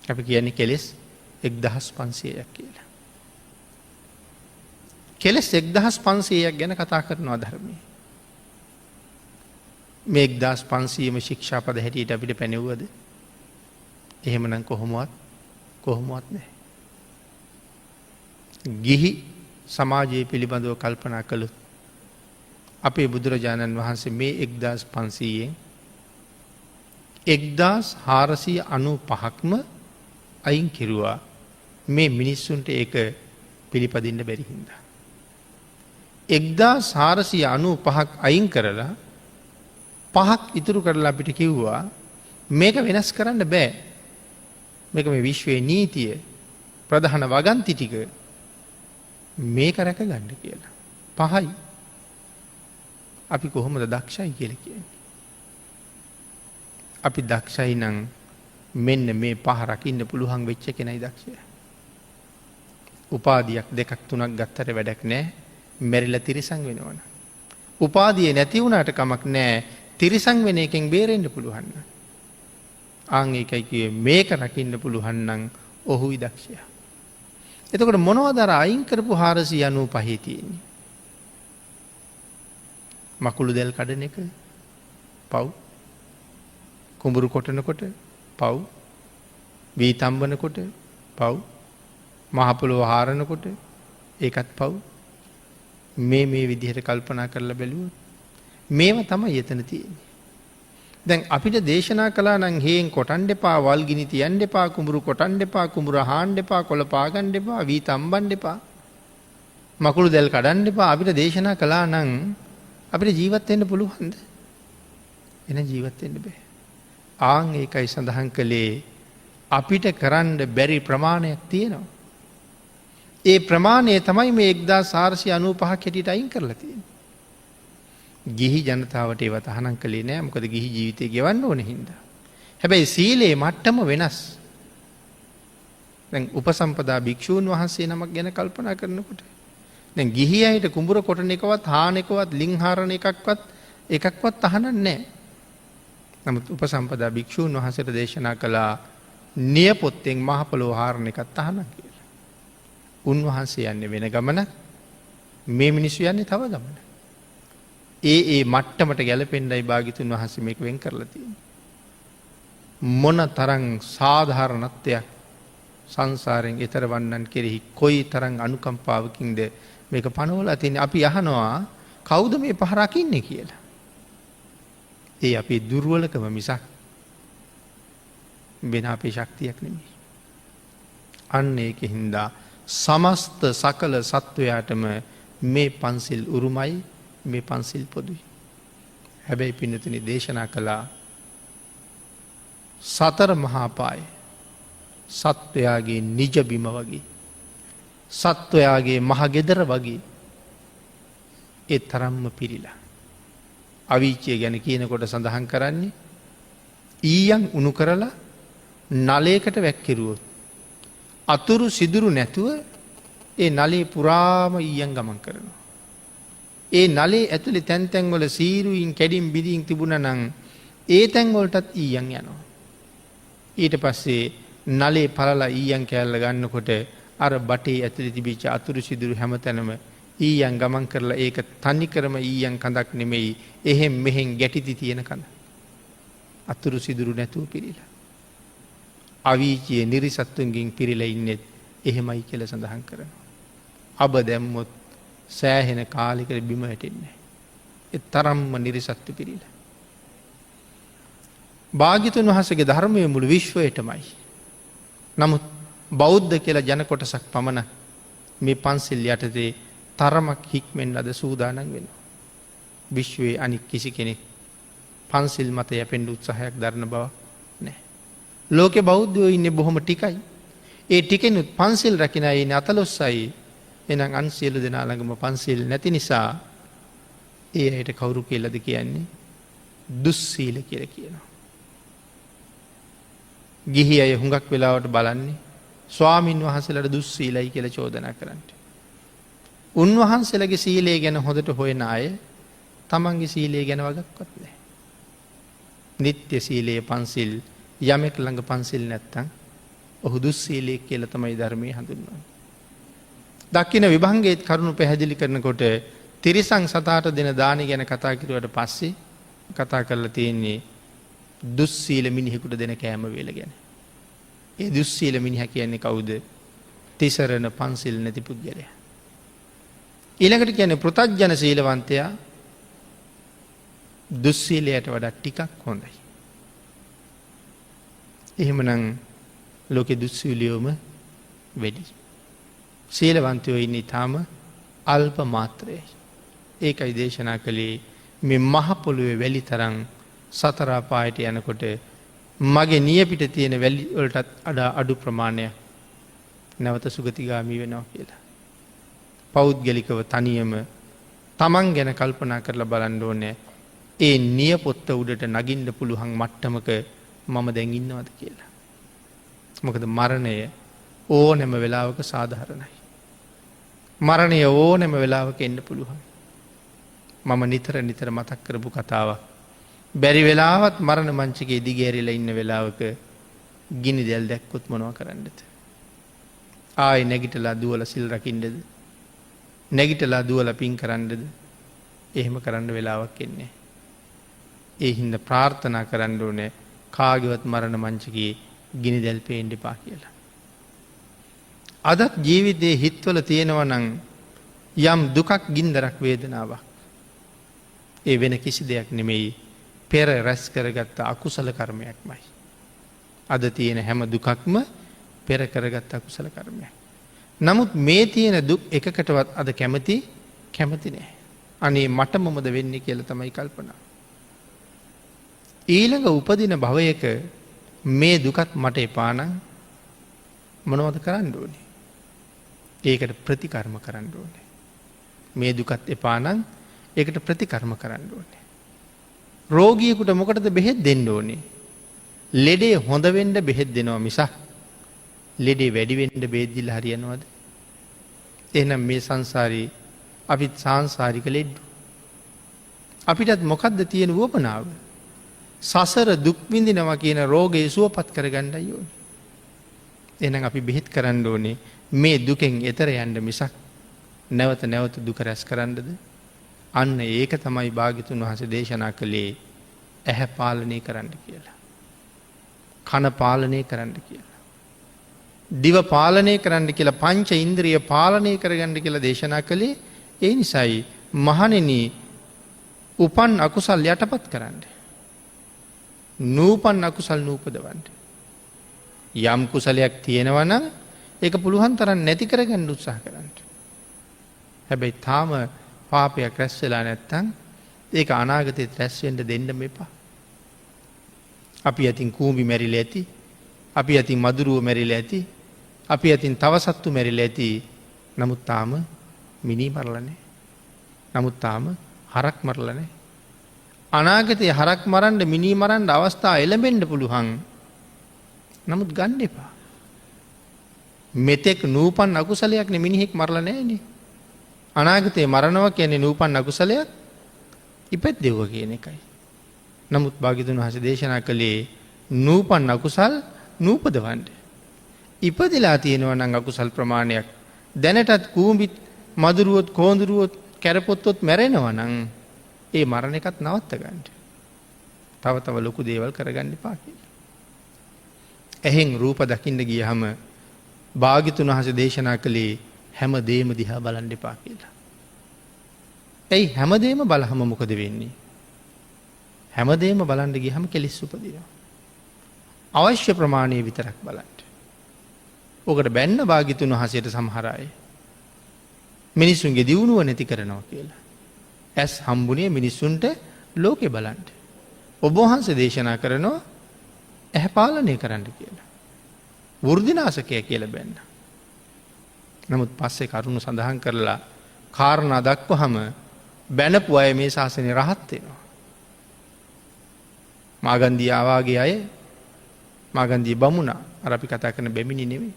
අපි කියන්නේ කෙලෙස් 1500ක් කියලා. කෙලෙස් 1500ක් ගැන කතා කරනවා ධර්මයේ. මේ 1500ම ශික්ෂාපද හැටියට අපිට පැනෙව්වද? එහෙමනම් කොහොමවත් නැහැ. ගිහි සමාජයේ පිළිබඳව කල්පනා කළොත් අපේ බුදුරජාණන් වහන්සේ මේ 1500න් 1495ක්ම අයින් කිරුවා මේ මිනිස්සුන්ට ඒක පිළිපදින්න බැරි හින්දා. 1495ක් අයින් කරලා 5ක් ඉතුරු කරලා අපිට කිව්වා මේක වෙනස් කරන්න බෑ. මේක මේ විශ්වයේ නීතිය ප්‍රධාන වගන්ති ටික මේක රැක ගන්න කියලා. 5යි. අපි කොහොමද දක්ෂයි කියලා කියන්නේ? අපි දක්ෂයි නම් මෙන්න මේ 5 රකින්න පුළුවන් වෙච්ච කෙනයි දක්ෂය. උපාධියක් 2ක් 3ක් ගත්තට වැඩක් නැහැ. මැරිලා තිරිසන් වෙනවනේ. උපාධිය නැති වුණාට කමක් නැහැ. තිරිසන් වෙන එකෙන් බේරෙන්න පුළුවන්. ආන් ඒකයි කියේ මේක රකින්න පුළුවන් නම් ඔහුයි දක්ෂයා. එතකොට මොනවද අර අයින් කරපු 495 තියෙන්නේ? මකුළු දැල් කඩන එක පව්. කුඹුරු කොටනකොට පව්. වී තම්බනකොට පව්. මහ පොළොව හාරනකොට ඒකත් පව්. මේ විදිහට කල්පනා කරලා බැලුවොත් මේව තමයි එතන තියෙන්නේ. දැන් අපිට දේශනා කළා නම් හේන් කොටන්න එපා, වල් ගිනි තියන්න එපා, කුඹුරු කොටන්න එපා, කුඹුර හාන්න එපා, කොළ පාගන්න එපා, වී තම්බන්න එපා, මකුළු දැල් කඩන්න එපා. අපිට දේශනා කළා නම් අපිට ජීවත් වෙන්න පුළුවන්ද? එන ජීවත් වෙන්න බෑ. ආන් ඒකයි සඳහන් කළේ අපිට කරන්න බැරි ප්‍රමාණයක් තියෙනවා. ඒ ප්‍රමාණය තමයි මේ 1495 හැටියට අයින් කරලා තියෙන්නේ. ගිහි ජනතාවට ඒව තහනම් කළේ නෑ. මොකද ගිහි ජීවිතය ගෙවන්න ඕන හින්දා. හැබැයි සීලේ මට්ටම වෙනස්. දැන් උපසම්පදා භික්ෂූන් වහන්සේ නමක් ගැන කල්පනා කරනකොට දැන් ගිහි අයට කුඹුර කොටන එකවත්, හාන එකවත්, ලින්හාරණ එකක්වත් තහනම් නෑ. නමුත් උපසම්පදා භික්ෂූන් වහන්සේට දේශනා කළා නියපොත්තෙන් මහ පොළොව හාරණ එකක් තහනම් කියලා. උන්වහන්සේ යන්නේ වෙන ගමනක්, මේ මිනිස්සු යන්නේ තව ගමනක්. ඒ මට්ටමට ගැලපෙන්නයි භාග්‍යතුන් වහන්සේ මේක වෙන් කරලා තියෙන්නේ. මොන තරම් සාධාරණත්වයක් සංසාරයෙන් එතර වන්නන් කෙරෙහි කොයි තරම් අනුකම්පාවකින්ද මේක පනවලා තියෙන්නේ. අපි අහනවා කවුද මේ 5 රකින්නේ කියලා. ඒ අපේ දුර්වලකම මිසක් වෙන අපේ ශක්තියක් නෙමෙයි. අන්න ඒකින්ද සමස්ත සකල සත්වයාටම මේ පන්සිල් උරුමයි, මේ පන්සිල් පොදුයි. හැබැයි පින්නතුනි දේශනා කළා සතර මහා පාය සත්වයාගේ නිජ බිම වගේ, සත්වයාගේ මහ ගෙදර වගේ ඒ තරම්ම පිරිලා. අවීචය ගැන කියනකොට සඳහන් කරන්නේ ඊයන් උණු කරලා නලයකට වැක්කිරුවොත් අතුරු සිදුරු නැතුව ඒ නලේ පුරාම ඊයන් ගමන් කරනවා. ඒ නලේ ඇතුළේ තැන් තැන්වල සීරුයින් කැඩින් බිඳින් තිබුණා නම් ඒ තැන් වලටත් ඊයන් යනවා. ඊට පස්සේ නලේ පළලා ඊයන් කෑල්ල ගන්නකොට අර බටේ ඇතුළේ තිබිච්ච අතුරු සිදුරු හැමතැනම ඊයන් ගමන් කරලා ඒක තනිකරම ඊයන් කඳක් නෙමෙයි, එහෙන් මෙහෙන් ගැටිති තියෙන කඳ. අතුරු සිදුරු නැතුව පිරීලා. අවීචියේ නිරිසත්තුන්ගෙන් පිරීලා ඉන්නෙත් එහෙමයි කියලා සඳහන් කරනවා. අබ දැම්මොත් සෑහෙන කාලයකට බිම වැටෙන්නේ. ඒ තරම්ම නිරිසත්තු පිරීලා. භාග්‍යතුන් වහන්සේගේ ධර්මයේ මුළු විශ්වයටමයි. නමුත් බෞද්ධ කියලා ජන කොටසක් පමණ මේ පන්සිල් යටතේ තරමක් හික්මෙන් අද සූදානම් වෙනවා. විශ්වයේ අනික් කිසි කෙනෙක් පන්සිල් මත යැපෙන්න උත්සාහයක් දරන බව නැහැ. ලෝකේ බෞද්ධයෝ ඉන්නේ බොහොම ටිකයි. ඒ ටිකෙනුත් පන්සිල් රකින්න අය ඉන්නේ 14යි. එහෙනම් අන් සියලු දෙනා ළඟම පන්සිල් නැති නිසා ඒ ඇයිට කවුරු කියලාද කියන්නේ? දුස්සීල කියලා කියනවා. ගිහි අය හුඟක් වෙලාවට බලන්නේ ස්වාමින් වහන්සේලාට දුස්සීලයි කියලා චෝදනා කරන්නේ. උන්වහන්සේලාගේ සීලය ගැන හොඳට හොයන අය තමන්ගේ සීලය ගැන වගක්වත් නැහැ. නිත්‍ය සීලයේ පන්සිල් යමෙක් ළඟ පන්සිල් නැත්තම් ඔහු දුස්සීලයෙක් කියලා තමයි ධර්මයේ හඳුන්වන්නේ. දක්ෂින විභංගයේත් කරුණු පැහැදිලි කරනකොට තිරිසන් සතාට දෙන දානි ගැන කතා කරුවාට පස්සේ කතා කරලා තියෙන්නේ දුස්සීල මිනිහෙකුට දෙන කෑම වේල ගැන. ඒ දුස්සීල මිනිහා කියන්නේ කවුද? තිසරණ පන්සිල් නැති පුද්ගලයා. ඊළඟට කියන්නේ පෘථග්ජන සීලවන්තයා දුස්සීලයට වඩා ටිකක් හොඳයි. එහෙමනම් ලෝකෙ දුස්සීලියෝම වැඩි. සීලවන්තයෝ ඉන්නේ තාම අල්ප මාත්‍රයයි. ඒකයි දේශනා කළේ මේ මහ පොළොවේ වැලි තරම් සතර අපායට යනකොට මගේ නියපිට තියෙන වැලි වලටත් අඩු ප්‍රමාණයක් නැවත සුගතිගාමී වෙනවා කියලා. පෞද්ගලිකව තනියම තමන් ගැන කල්පනා කරලා බලන්න ඕනේ ඒ නියපොත්ත උඩට නගින්න පුළුවන් මට්ටමක මම දැන් ඉන්නවද කියලා. මොකද මරණය ඕනෑම වෙලාවක සාධාරණයි. මරණය ඕනෑම වෙලාවක එන්න පුළුවන්. මම නිතර මතක් කරපු කතාවක්. බැරි වෙලාවත් මරණ මංචකයේ දිගෑරිලා ඉන්න වෙලාවක ගිනි දැල් දැක්කොත් මොනව කරන්නද? ආයෙ නැගිටලා දුවලා සිල් රකින්නද? නැගිටලා දුවලා පින් කරන්නද? එහෙම කරන්න වෙලාවක් එන්නේ. ඒ හින්දා ප්‍රාර්ථනා කරන්න ඕනේ කාගේවත් මරණ මංචකයේ ගිනි දැල් පේන්න එපා කියලා. අදත් ජීවිතයේ හිතවල තියෙනවා නම් යම් දුකක් ගින්දරක් වේදනාවක් ඒ වෙන කිසි දෙයක් නෙමෙයි පෙර රැස් කරගත්ත අකුසල කර්මයක්මයි. අද තියෙන හැම දුකක්ම පෙර කරගත්ත අකුසල කර්මයක්. නමුත් මේ තියෙන දුක් එකකටවත් අද කැමති නැහැ. අනේ මට මොමද වෙන්නේ කියලා තමයි කල්පනා. ඊළඟ උපදින භවයක මේ දුකත් මට එපා නම් මොනවද කරන්න ඕනේ? ඒකට ප්‍රතිකර්ම කරන්න ඕනේ. මේ දුකත් එපා නම් ඒකට ප්‍රතිකර්ම කරන්න ඕනේ. රෝගියෙකුට මොකටද බෙහෙත් දෙන්න ඕනේ? ලෙඩේ හොඳ වෙන්න බෙහෙත් දෙනවා මිසක් ලෙඩේ වැඩි වෙන්න බෙහෙත් දීලා හරියනවද? එහෙනම් මේ සංසාරේ අපිත් සාංශාරික ලෙඩ. අපිටත් මොකද්ද තියෙන වුවමනාව? සසර දුක් විඳිනවා කියන රෝගේ සුවපත් කරගන්නයි ඕනේ. එහෙනම් අපි බෙහෙත් කරන්න ඕනේ මේ දුකෙන් එතර යන්න මිසක් නැවත දුක රැස් කරන්නද? අන්න ඒක තමයි භාග්‍යතුන් වහන්සේ දේශනා කළේ ඇහැ පාලනය කරන්න කියලා. කන පාලනය කරන්න කියලා. දිව පාලනය කරන්න කියලා පංච ඉන්ද්‍රිය පාලනය කරගන්න කියලා දේශනා කළේ ඒ නිසායි මහණෙනි උපන් අකුසල් යටපත් කරන්න. නූපන් අකුසල් නූපදවන්න. යම් කුසලයක් තියෙනවා නම් ඒක පුළුවන් තරම් නැති කරගන්න උත්සාහ කරන්න. හැබැයි තාම පාපයක් රැස් වෙලා නැත්තම් ඒක අනාගතේ රැස් වෙන්න දෙන්න මෙපා. අපි අතින් කූඹි මැරිලා ඇති. අපි අතින් මදුරුව මැරිලා ඇති. අපි අතින් තව සත්තු මැරිලා ඇති. නමුත් තාම මිනී මරලා නැහැ. නමුත් තාම හරක් මරලා නැහැ. අනාගතේ හරක් මරන්න මිනී මරන්න අවස්ථා එළඹෙන්න පුළුවන්. නමුත් ගන්න එපා. මෙතෙක් නූපන් අකුසලයක් නේ මිනිහෙක් මරලා නැහැනේ. අනාගතේ මරණවා කියන්නේ නූපන් අකුසලයක් ඉපැද්දෙව්ව කියන එකයි. නමුත් භාග්‍යවතුන් වහන්සේ දේශනා කළේ නූපන් අකුසල් නූපදවන්න. ඉපදිලා තියෙනවා නම් අකුසල් ප්‍රමාණයක් දැනටත් කූඹිත් මදුරුවොත් කෝඳුරුවොත් කැරපොත්තොත් මැරෙනවා නම් ඒ මරණ එකත් නවත්ත ගන්න. තව තව ලොකු දේවල් කරගන්න එපා කියලා. එහෙන් රූප දකින්න ගියහම භාග්‍යවතුන් වහන්සේ දේශනා කළේ හැම දේම දිහා බලන්න එපා කියලා. ඇයි හැම දේම බලහම මොකද වෙන්නේ? හැම දේම බලන්න ගියහම කෙලිස් උපදිනවා. අවශ්‍ය ප්‍රමාණය විතරක් බලන්න. ඔකට බැන්න භාග්‍යවතුන් වහන්සේට සමහර අය මිනිසුන්ගේ දියුණුව නැති කරනවා කියලා. ඇස් හම්බුනේ මිනිසුන්ට ලෝකේ බලන්න. ඔබ වහන්සේ දේශනා කරනවා ඇහැ පාලනය කරන්න කියලා. වෘද්ධිනාශකය කියලා බැන්න. නමුත් පස්සේ කරුණු සඳහන් කරලා කාරණා දක්වහම බැනපු අය මේ ශාසනය රහත් වෙනවා. මාගන්දී ආවාගේ අය මාගන්දී බමුණා අර අපි කතා කරන බැමිණි නෙවෙයි.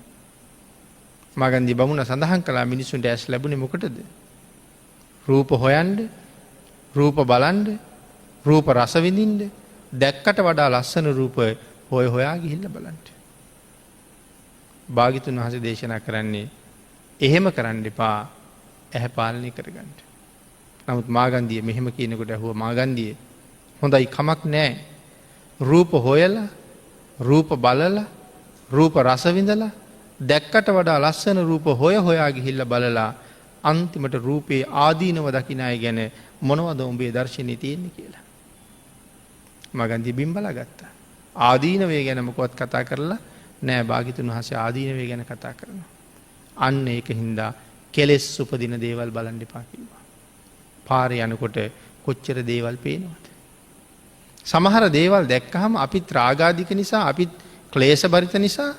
මාගන්දී බමුණා සඳහන් කළා මිනිසුන්ට ඇස් ලැබුණේ මොකටද? රූප හොයන්න, රූප බලන්න, රූප රස විඳින්න, දැක්කට වඩා ලස්සන රූප හොය හොයා ගිහිල්ලා බලන්න. භාග්‍යවතුන් වහන්සේ දේශනා කරන්නේ එහෙම කරන්න එපා, ඇහැ පාලනය කරගන්න. නමුත් මාගන්දිය මෙහෙම කියනකොට ඇහුවා මාගන්දිය හොඳයි කමක් නැහැ. රූප හොයලා, රූප බලලා, රූප රස විඳලා, දැක්කට වඩා ලස්සන රූප හොය හොයා ගිහිල්ලා බලලා අන්තිමට රූපේ ආදීනව දකින්න අය ගැන මොනවද උඹේ දර්ශනේ තියෙන්නේ කියලා. මාගන්දිය බිම් බලා ගත්තා. ආදීනවේ ගැන මොකවත් කතා කරලා නෑ. භාග්‍යවතුන් වහන්සේ ආදීනවේ ගැන කතා කරනවා. අන්න ඒකින්ද කෙලෙස් උපදින දේවල් බලන්න එපා කිව්වා. පාරේ යනකොට කොච්චර දේවල් පේනවද? සමහර දේවල් දැක්කහම අපිත් රාගාධික නිසා, අපිත් ක්ලේශ බරිත නිසා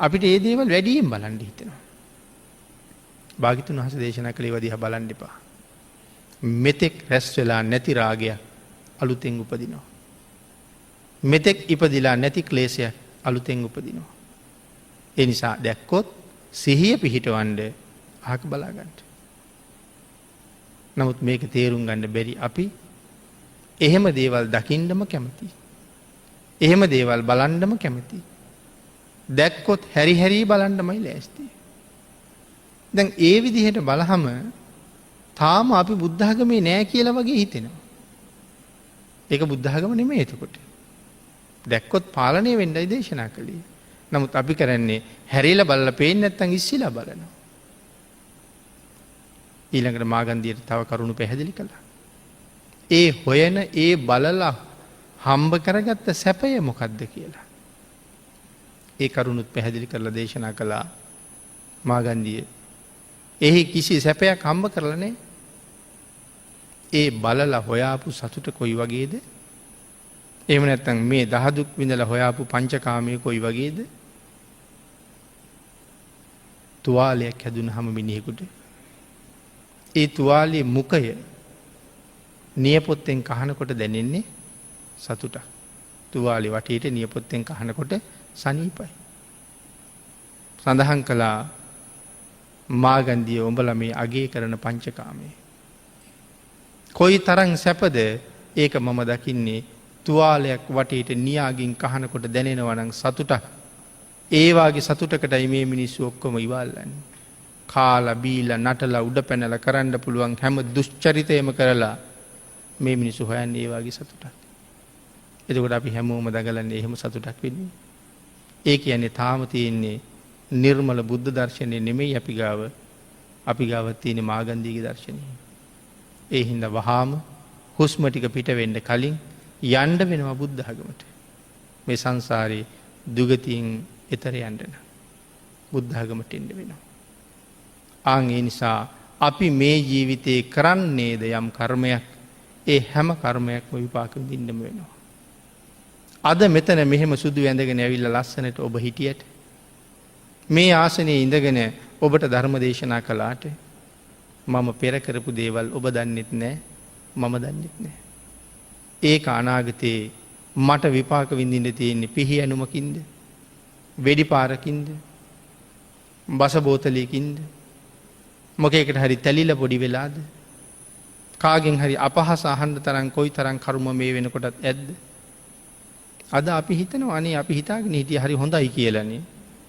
අපිට ඒ දේවල් වැඩියෙන් බලන්න හිතෙනවා. භාග්‍යවතුන් වහන්සේ දේශනා කළේ වදිහා බලන්න එපා. මෙතෙක් රැස් වෙලා නැති රාගයක් අලුතෙන් උපදිනවා. මෙතෙක් ඉපදිලා නැති ක්ලේශයක් අලුතෙන් උපදිනවා. ඒ නිසා දැක්කොත් සිහිය පිහිටවන්න අහක බලාගන්න. නමුත් මේක තේරුම් ගන්න බැරි අපි එහෙම දේවල් දකින්නම කැමති. එහෙම දේවල් බලන්නම කැමති. දැක්කොත් හැරි හැරි බලන්නමයි ලෑස්ති. දැන් ඒ විදිහට බලහම තාම අපි බුද්ධ ආගමේ නෑ කියලා වගේ හිතෙනවා. ඒක බුද්ධ ආගම නෙමෙයි එතකොට. දැක්කොත් පාලනය වෙන්නයි දේශනා කළේ. නමුත් අපි කරන්නේ හැරිලා බලලා පේන්නේ නැත්නම් ඉස්සිලා බලනවා. ඊළඟට මාගන්දියට තව කරුණු පැහැදිලි කළා. ඒ හොයන ඒ බලලා හම්බ කරගත්ත සැපය මොකද්ද කියලා. ඒ කරුණුත් පැහැදිලි කරලා දේශනා කළා. මාගන්දිය එහි කිසි සැපයක් හම්බ කරලා නැහැ. ඒ බලලා හොයාපු සතුට කොයි වගේද? එහෙම නැත්නම් මේ දහදුක් විඳලා හොයාපු පංචකාමයේ කොයි වගේද? තුවාලයක් හැදුනහම මිනිහෙකුට ඒ තුවාලයේ මුඛය නියපොත්තෙන් කහනකොට දැනෙන්නේ සතුටක්. තුවාලේ වටේට නියපොත්තෙන් කහනකොට සනීපයි. සඳහන් කළා මාගන්දිය උඹලා මේ අගේ කරන පංචකාමයේ කොයි තරම් සැපද ඒක මම දකින්නේ තුවාලයක් වටේට නියාගින් කහනකොට දැනෙනවා නම් සතුටක්. ඒ වාගේ සතුටකටයි මේ මිනිස්සු ඔක්කොම ඉවල්ලන්නේ. කාලා බීලා නටලා උඩ පැනලා කරන්න පුළුවන් හැම දුෂ්චරිතයම කරලා මේ මිනිස්සු හොයන්නේ ඒ වාගේ සතුටක්. එතකොට අපි හැමෝම දඟලන්නේ එහෙම සතුටක් වෙන්නේ. ඒ කියන්නේ තාම තියෙන්නේ නිර්මල බුද්ධ දර්ශනය නෙමෙයි අපි ගාව. අපි ගාව තියෙන මාගන්දීගේ දර්ශනය. ඒ හින්දා වහාම හුස්ම ටික පිට වෙන්න කලින් යන්න වෙනවා බුද්ධ ආගමට. මේ සංසාරේ දුගතියෙන් එතර යන්න නම් බුද්ධ ආගමට එන්න වෙනවා. ආන් ඒ නිසා අපි මේ ජීවිතේ කරන්නේද යම් කර්මයක්, ඒ හැම කර්මයක්ම විපාක විඳින්නම වෙනවා. අද මෙතන මෙහෙම සුදු ඇඳගෙන ඇවිල්ලා ලස්සනට ඔබ හිටියට, මේ ආසනයේ ඉඳගෙන ඔබට ධර්ම දේශනා කළාට මම පෙර කරපු දේවල් ඔබ දන්නෙත් නැහැ, මම දන්නෙත් නැහැ. ඒක අනාගතේ මට විපාක විඳින්න තියෙන්නේ පිහි ඇනුමකින්ද, වෙඩි පාරකින්ද, බස බෝතලයකින්ද මොකේකට හරි තැලිල පොඩි වෙලාද කාගෙන් හරි අපහස අහන්ඩ තරන් කොයි තරන් කරුම මේ වෙනකොටත් ඇද්ද. අද අපි හිතන අනේ අපි හිතාගෙන හිටිය හරි හොඳයි කියලනේ.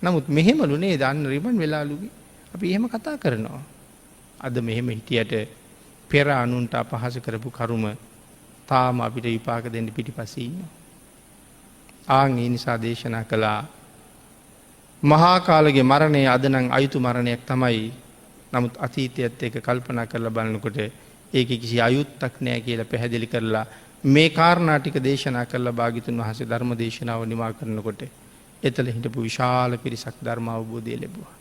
නමුත් මෙහෙමලුනේ දන්න රිබන් වෙලාලුගේ අපි එහෙම කතා කරනවා. අද මෙහෙම හිටියට පෙර අනුන්ට අපහස කරපු කරුම තාම අපිට විපාක දෙන්න පිටිපසින්න. ආං ඒ නිසා දේශනා කළා මහාකාලගේ මරණය අදනං අයුතු මරණයක් තමයි. නමුත් අතීතයත් එක කල්පනා කරලා බලන්නකොට ඒක කිසි අයුත්තක් නෑ කියලා පැහැදිලි කරලා මේ කාරණාටික දේශනා කරලා භාගිතුන් වහසේ ධර්ම දේශනාව නිමා කරනකොට එතල හිටපු විශාල පිරිසක් ධර්ම අවබෝධය ලැබවා.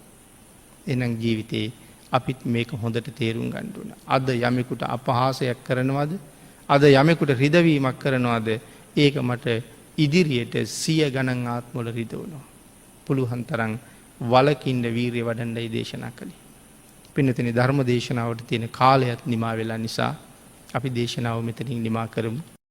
එනම් ජීවිතයේ අපිත් මේක හොඳට තේරුම් ගණ්ඩුවන. අද යමෙකුට අපහාසයක් කරනවද අද යමෙකුට රිදවීමක් කරනවාද ඒක මට ඉදිරියට 100 ගණන් ආත්මොල රිදවනවා. පුළුවන් තරම් වලකින්ද වීරිය වඩන්නයි දේශනා කළේ. පින්නතනි ධර්ම දේශනාවට තියෙන කාලයත් නිමා වෙලා නිසා අපි දේශනාව මෙතනින් නිමා කරමු.